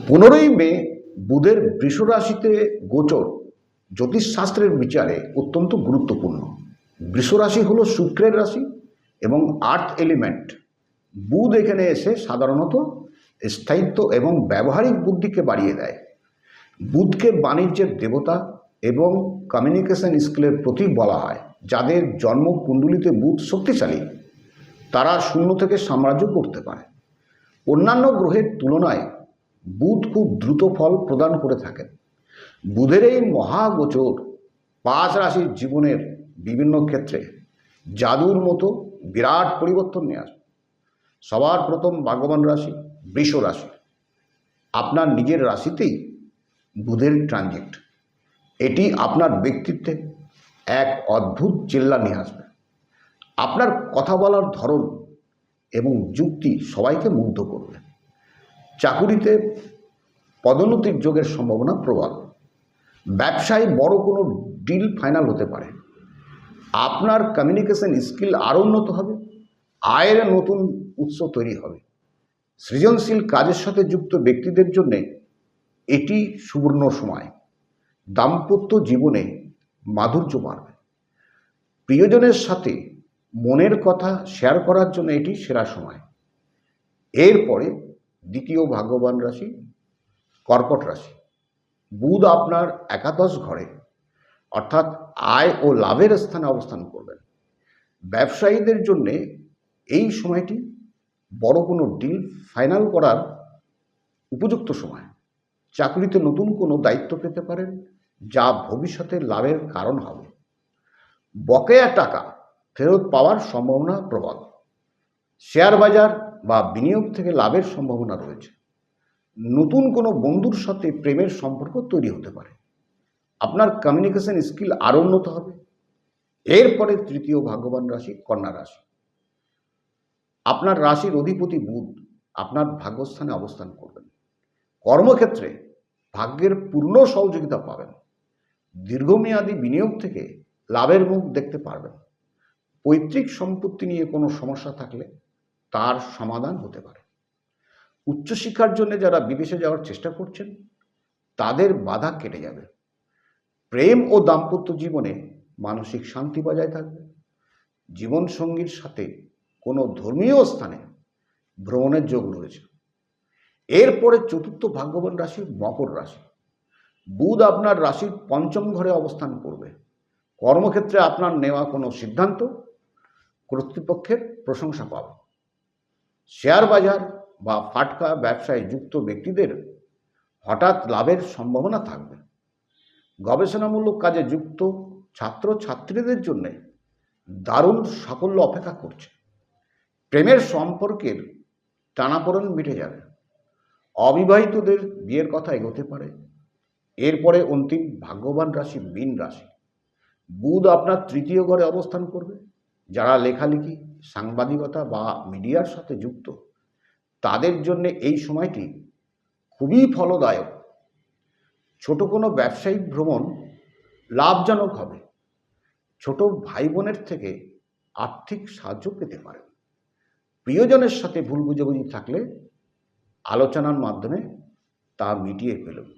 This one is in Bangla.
15 মে বুধের বৃষ রাশিতে গোচর জ্যোতিষশাস্ত্রের বিচারে অত্যন্ত গুরুত্বপূর্ণ। বৃষ রাশি হলো শুক্রের রাশি এবং আর্থ এলিমেন্ট। বুধ এখানে এসে সাধারণত স্থায়িত্ব এবং ব্যবহারিক বুদ্ধিকে বাড়িয়ে দেয়। বুধকে বাণিজ্যের দেবতা এবং কমিউনিকেশন স্কিলের প্রতীক বলা হয়। যাদের জন্ম কুণ্ডলিতে বুধ শক্তিশালী তারা শূন্য থেকে সাম্রাজ্য করতে পারে। অন্যান্য গ্রহের তুলনায় বুধ খুব দ্রুত ফল প্রদান করে থাকেন। বুধের এই মহাগোচর 5 রাশির জীবনের বিভিন্ন ক্ষেত্রে জাদুর মতো বিরাট পরিবর্তন নিয়ে আসবে। সবার প্রথম ভাগ্যবান রাশি বৃষ রাশি। আপনার নিজের রাশিতেই বুধের ট্রানজিট, এটি আপনার ব্যক্তিত্বে এক অদ্ভুত চেল্লা নিয়ে আসবে। আপনার কথা বলার ধরন এবং যুক্তি সবাইকে মুগ্ধ করবে। চাকুরিতে পদোন্নতির যোগের সম্ভাবনা প্রবল। ব্যবসায় বড় কোনো ডিল ফাইনাল হতে পারে। আপনার কমিউনিকেশন স্কিল আরও উন্নত হবে। আয়ের নতুন উৎস তৈরি হবে। সৃজনশীল কাজের সাথে যুক্ত ব্যক্তিদের জন্য এটি সুবর্ণ সময়। দাম্পত্য জীবনে মাধুর্য বাড়বে। প্রিয়জনের সাথে মনের কথা শেয়ার করার জন্য এটি সেরা সময়। এরপরে দ্বিতীয় ভাগ্যবান রাশি কর্কট রাশি। বুধ আপনার একাদশ ঘরে অর্থাৎ আয় ও লাভের স্থানে অবস্থান করবেন। ব্যবসায়ীদের জন্য এই সময়টি বড় কোনো ডিল ফাইনাল করার উপযুক্ত সময়। চাকরিতে নতুন কোনো দায়িত্ব পেতে পারেন যা ভবিষ্যতে লাভের কারণ হবে। বকেয়া টাকা ফেরত পাওয়ার সম্ভাবনা প্রবল। শেয়ার বাজার বা বিনিয়োগ থেকে লাভের সম্ভাবনা রয়েছে। নতুন কোনো বন্ধুর সাথে প্রেমের সম্পর্ক তৈরি হতে পারে। আপনার কমিউনিকেশন স্কিল আরও উন্নত হবে। এরপরে তৃতীয় ভাগ্যবান রাশি কন্যা রাশি। আপনার রাশির অধিপতি বুধ আপনার ভাগ্যস্থানে অবস্থান করবেন। কর্মক্ষেত্রে ভাগ্যের পূর্ণ সহযোগিতা পাবেন। দীর্ঘমেয়াদী বিনিয়োগ থেকে লাভের মুখ দেখতে পারবেন। পৈতৃক সম্পত্তি নিয়ে কোনো সমস্যা থাকলে তার সমাধান হতে পারে। উচ্চশিক্ষার জন্য যারা বিদেশে যাওয়ার চেষ্টা করছেন তাদের বাধা কেটে যাবে। প্রেম ও দাম্পত্য জীবনে মানসিক শান্তি বজায় থাকবে। জীবনসঙ্গীর সাথে কোনো ধর্মীয় স্থানে ভ্রমণের যোগ রয়েছে। এরপরে চতুর্থ ভাগ্যবান রাশি মকর রাশি। বুধ আপনার রাশির 5ম ঘরে অবস্থান করবে। কর্মক্ষেত্রে আপনার নেওয়া কোনো সিদ্ধান্ত কর্তৃপক্ষের প্রশংসা পাবে। শেয়ার বাজার বা ফাটকা ব্যবসায় যুক্ত ব্যক্তিদের হঠাৎ লাভের সম্ভাবনা থাকবে। গবেষণামূলক কাজে যুক্ত ছাত্রছাত্রীদের জন্য দারুণ সাফল্য অপেক্ষা করছে। প্রেমের সম্পর্কের টানাপোড়েন মিটে যাবে। অবিবাহিতদের বিয়ের কথা এগোতে পারে। এরপরে অন্তিম ভাগ্যবান রাশি মীন রাশি। বুধ আপনার 3য় ঘরে অবস্থান করবে। যারা লেখালেখি, সাংবাদিকতা বা মিডিয়ার সাথে যুক্ত তাদের জন্য এই সময়টি খুবই ফলদায়ক। ছোট কোনো ব্যবসায়িক ভ্রমণ লাভজনক হবে। ছোট ভাই বোনের থেকে আর্থিক সাহায্য পেতে পারেন। প্রিয়জনের সাথে ভুল বুঝাবুঝি থাকলে আলোচনার মাধ্যমে তা মিটিয়ে ফেলুন।